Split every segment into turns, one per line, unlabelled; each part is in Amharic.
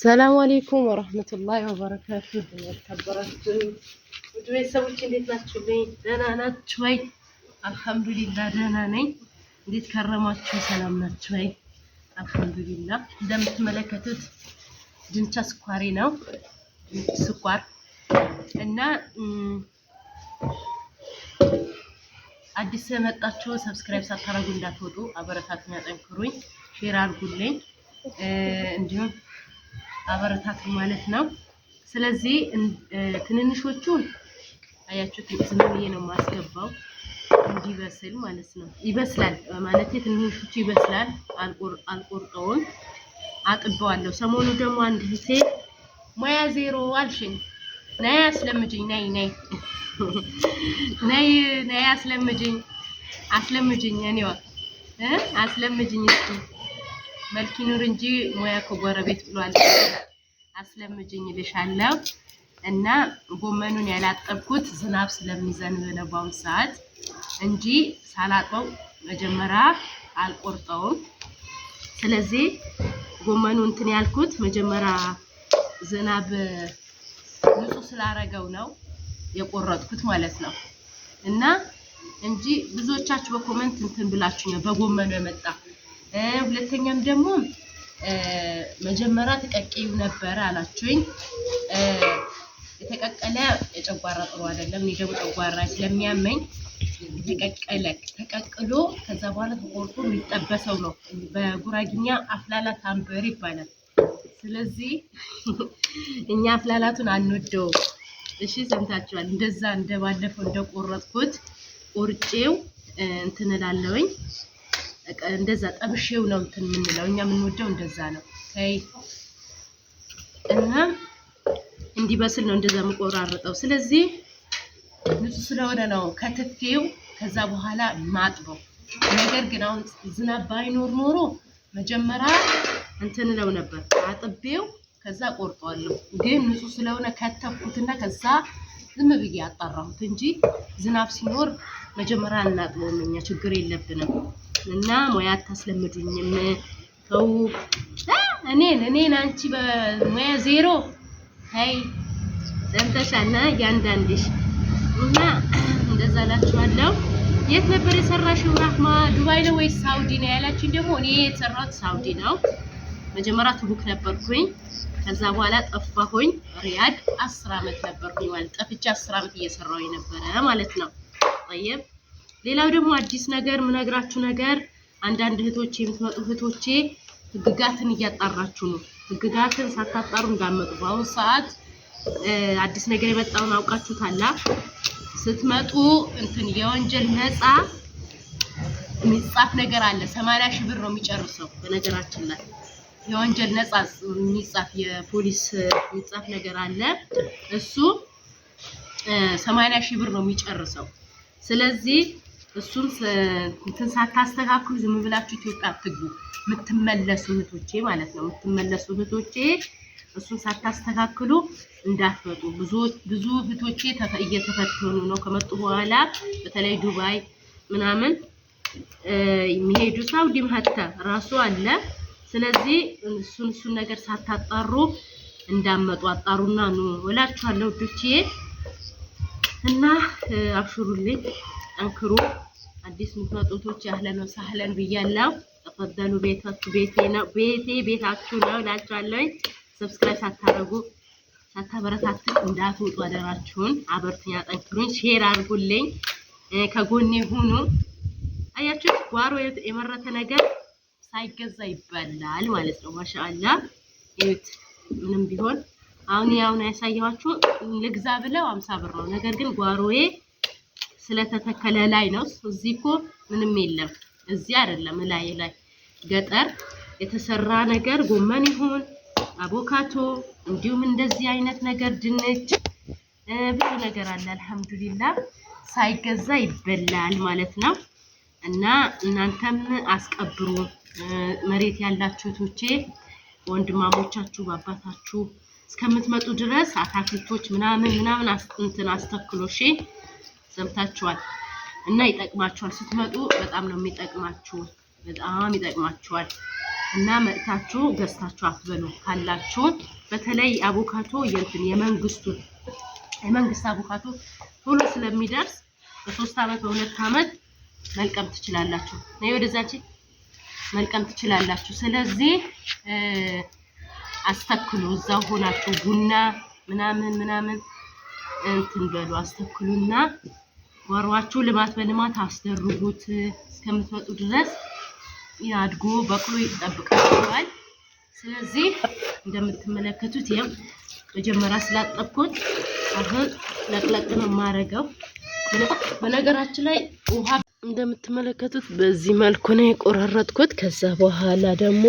ሰላም አለይኩም ወራህመቱላሂ ወበረካቱ። ተከበራችሁ ውድ ቤተሰቦች እንዴት ናችሁልኝ? ደህና ናችሁ ወይ? አልሐምዱሊላህ ደህና ነኝ። እንዴት ከረማችሁ? ሰላም ናችሁ ወይ? አልሐምዱሊላህ። እንደምትመለከቱት ድንቻ ስኳሪ ነው። ስኳር እና አዲስ የመጣችሁ ሰብስክራይብ ሳታረጉ እንዳትወጡ፣ አበረታቱኝ፣ አጠንክሩኝ፣ ሼር አድርጉልኝ እንዲሁም አበረታቱ ማለት ነው። ስለዚህ ትንንሾቹን አያችሁት ዝም ብዬ ነው ማስገባው እንዲበስል ማለት ነው። ይበስላል ማለት ትንንሾቹ ይበስላል። አልቆርጠውም፣ አጥበዋለሁ። ሰሞኑ ደግሞ አንድ እህቴ ሙያ ዜሮ አልሽኝ፣ ነይ አስለምጂኝ፣ ነይ አስለምጂኝ እኔዋ አስለምጂኝ እስኪ መልክ ይኑር እንጂ ሙያ ከጎረቤት ብሏል። አስለምጂኝ ልሻለሁ። እና ጎመኑን ያላጠብኩት ዝናብ ስለሚዘንብ ነው በአሁኑ ሰዓት እንጂ ሳላጥበው መጀመሪያ አልቆርጠውም። ስለዚህ ጎመኑ እንትን ያልኩት መጀመሪያ ዝናብ ንጹህ ስላረገው ነው የቆረጥኩት ማለት ነው። እና እንጂ ብዙዎቻችሁ በኮሜንት እንትን ብላችሁኛል በጎመኑ የመጣ ሁለተኛም ደግሞ መጀመሪያ ተቀቅዩ ነበር አላችሁኝ። የተቀቀለ የጨጓራ ጥሩ አይደለም። እኔ ደግሞ ጨጓራ ስለሚያመኝ ተቀቅሎ ከዛ በኋላ ተቆርጦ የሚጠበሰው ነው። በጉራጊኛ አፍላላ ታምበር ይባላል። ስለዚህ እኛ አፍላላቱን አንወደው። እሺ ሰምታችኋል። እንደዛ እንደባለፈው እንደቆረጥኩት ቆርጬው እንትን እላለሁኝ። እንደዛ ጠብሼው ነው እንትን የምንለው እኛ የምንወደው እንደዛ ነው። እና እንዲበስል ነው እንደዛ የምቆራርጠው። ስለዚህ ንጹህ ስለሆነ ነው ከትፌው ከዛ በኋላ ማጥበው። ነገር ግን አሁን ዝናብ ባይኖር ኖሮ መጀመሪያ እንትን እለው ነበር አጥቤው ከዛ ቆርጠዋለሁ። ግን ንጹህ ስለሆነ ከተፍኩትና ከዛ ዝም ብዬ አጣራሁት እንጂ ዝናብ ሲኖር መጀመሪያ እናጥበው እኛ ችግር የለብንም። እና ሙያ አታስለምዱኝም ተው። እኔን አንቺ በሙያ ዜሮ አይ ሰምተሻልና ያንዳንድሽ እና እንደዛ ላችኋለሁ። የት ነበር የሰራሽው ራህማ? ዱባይ ነው ወይስ ሳውዲ ነው ያላችሁኝ? ደግሞ እኔ የተሰራሁት ሳውዲ ነው። መጀመሪያ ትቡክ ነበርኩኝ። ከዛ በኋላ ጠፋሁኝ። ሪያድ 10 አመት ነበርኩኝ ማለት ጠፍቼ 10 አመት እየሰራሁኝ ነበረ ማለት ነው። طيب ሌላው ደግሞ አዲስ ነገር ምነግራችሁ ነገር አንዳንድ እህቶቼ የምትመጡ እህቶቼ ህግጋትን እያጣራችሁ ነው። ህግጋትን ሳታጣሩ እንዳመጡ። በአሁኑ ሰዓት አዲስ ነገር የመጣውን አውቃችሁታል። ስትመጡ እንትን የወንጀል ነፃ የሚጻፍ ነገር አለ። 80 ሺህ ብር ነው የሚጨርሰው። በነገራችን ላይ የወንጀል ነፃ የሚጻፍ የፖሊስ የሚጻፍ ነገር አለ። እሱ 80 ሺህ ብር ነው የሚጨርሰው። ስለዚህ እሱን እንትን ሳታስተካክሉ ዝም ብላችሁ ኢትዮጵያ አትግቡ። የምትመለሱ እህቶቼ ማለት ነው። የምትመለሱ እህቶቼ እሱን ሳታስተካክሉ እንዳትመጡ። ብዙ እህቶቼ እየተፈተኑ ነው ከመጡ በኋላ በተለይ ዱባይ ምናምን የሚሄዱ ሳውዲም ሀታ ራሱ አለ። ስለዚህ እሱን ነገር ሳታጣሩ እንዳትመጡ አጣሩና ነው እላችኋለሁ እህቶቼ። እና አብሽሩልኝ፣ ጠንክሩ። አዲስ የምትመጡቶች አህለን ወሰህለን ብያለሁ። ተፈደሉ። ቤታችሁ ቤቴ ነው፣ ቤታችሁ ነው እላችኋለሁ። ሰብስክራይብ ሳታረጉ ሳታበረታቱ እንዳትወጡ አደራችሁን። አበርቱኝ፣ አጠንክሩኝ፣ ሼር አድርጉልኝ፣ ከጎኔ ሁኑ። አያችሁ ጓሮ የመረተ ነገር ሳይገዛ ይበላል ማለት ነው። ማሻአላህ እዩት። ምንም ቢሆን አሁን ያሳየኋችሁ ልግዛ ብለው 50 ብር ነው። ነገር ግን ጓሮዬ ስለተተከለ ላይ ነው። እዚህ እኮ ምንም የለም። እዚህ አይደለም ላይ ገጠር የተሰራ ነገር ጎመን ይሁን አቮካዶ እንዲሁም እንደዚህ አይነት ነገር ድንች ብዙ ነገር አለ። አልሐምዱሊላህ ሳይገዛ ይበላል ማለት ነው። እና እናንተም አስቀብሩ። መሬት ያላችሁ እህቶቼ ወንድማሞቻችሁ በአባታችሁ እስከምትመጡ ድረስ አታክልቶች ምናምን አስተክሉ። እሺ ሰምታችኋል። እና ይጠቅማችኋል። ስትመጡ በጣም ነው የሚጠቅማችሁ፣ በጣም ይጠቅማችኋል። እና መጥታችሁ ገዝታችሁ አትበሉ ካላችሁ በተለይ አቮካዶ የመንግስት አቮካዶ ቶሎ ስለሚደርስ በ3 አመት በ2 አመት መልቀም ትችላላችሁ ነው ወደዛች መልቀም ትችላላችሁ ስለዚህ አስተክሉ እዛው ሆናችሁ ቡና ምናምን እንትን በሉ አስተክሉና ወሯችሁ ልማት በልማት አስደርጉት እስከምትመጡ ድረስ ያድጎ በቅሎ ይጠብቃችኋል ስለዚህ እንደምትመለከቱት ይሄው መጀመሪያ ስላጠብኩት አሁን ለቅለቅ ነው ማረጋው በነገራችን ላይ ውሃ እንደምትመለከቱት በዚህ መልኩ ነው የቆራረጥኩት ከዛ በኋላ ደግሞ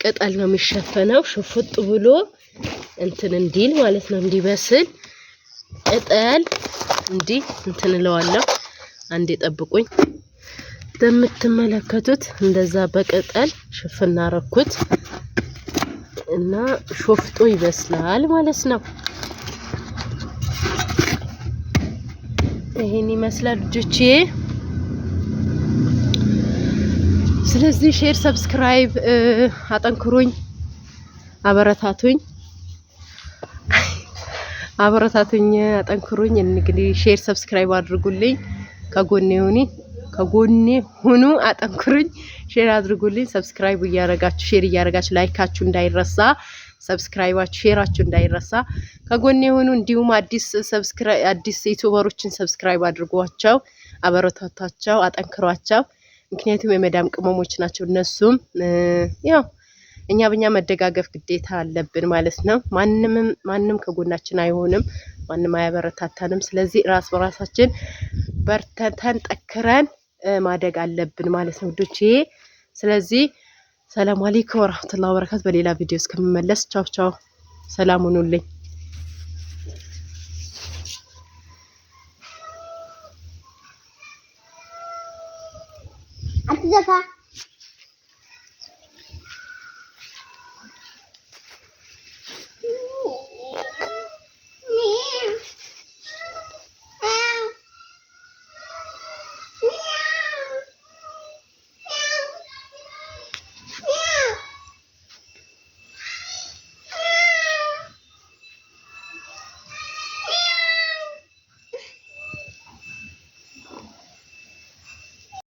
ቅጠል ነው የሚሸፈነው ሽፍጥ ብሎ እንትን እንዲል ማለት ነው እንዲበስል ቅጠል እንዲህ እንትን እለዋለሁ አንዴ ጠብቁኝ እንደምትመለከቱት እንደዛ በቅጠል ሽፍና አረኩት እና ሾፍጦ ይበስላል ማለት ነው ይሄን ይመስላል ልጆቼ ስለዚህ ሼር ሰብስክራይብ አጠንክሩኝ አበረታቱኝ አጠንክሩኝ እንግዲህ ሼር ሰብስክራይብ አድርጉልኝ ከጎኔ ሁኑ አጠንክሩኝ ሼር አድርጉልኝ ሰብስክራይብ እያረጋችሁ ሼር እያረጋችሁ ላይካችሁ እንዳይረሳ ሰብስክራይባችሁ ሼራችሁ እንዳይረሳ ከጎኔ ሁኑ እንዲሁም አዲስ ዩቲዩበሮችን ሰብስክራይብ አድርጓቸው አበረታታቸው አጠንክሯቸው ምክንያቱም የመዳም ቅመሞች ናቸው እነሱም ያው እኛ በእኛ መደጋገፍ ግዴታ አለብን ማለት ነው ማንንም ከጎናችን አይሆንም ማንንም አያበረታታንም ስለዚህ ራስ በራሳችን በርተን ጠክረን ማደግ አለብን ማለት ነው ዶቼ ስለዚህ ሰላም አለይኩም ወራህመቱላሂ ወበረካቱ በሌላ ቪዲዮ እስከምመለስ ቻው ሰላም ሁኑልኝ
አትዘፋ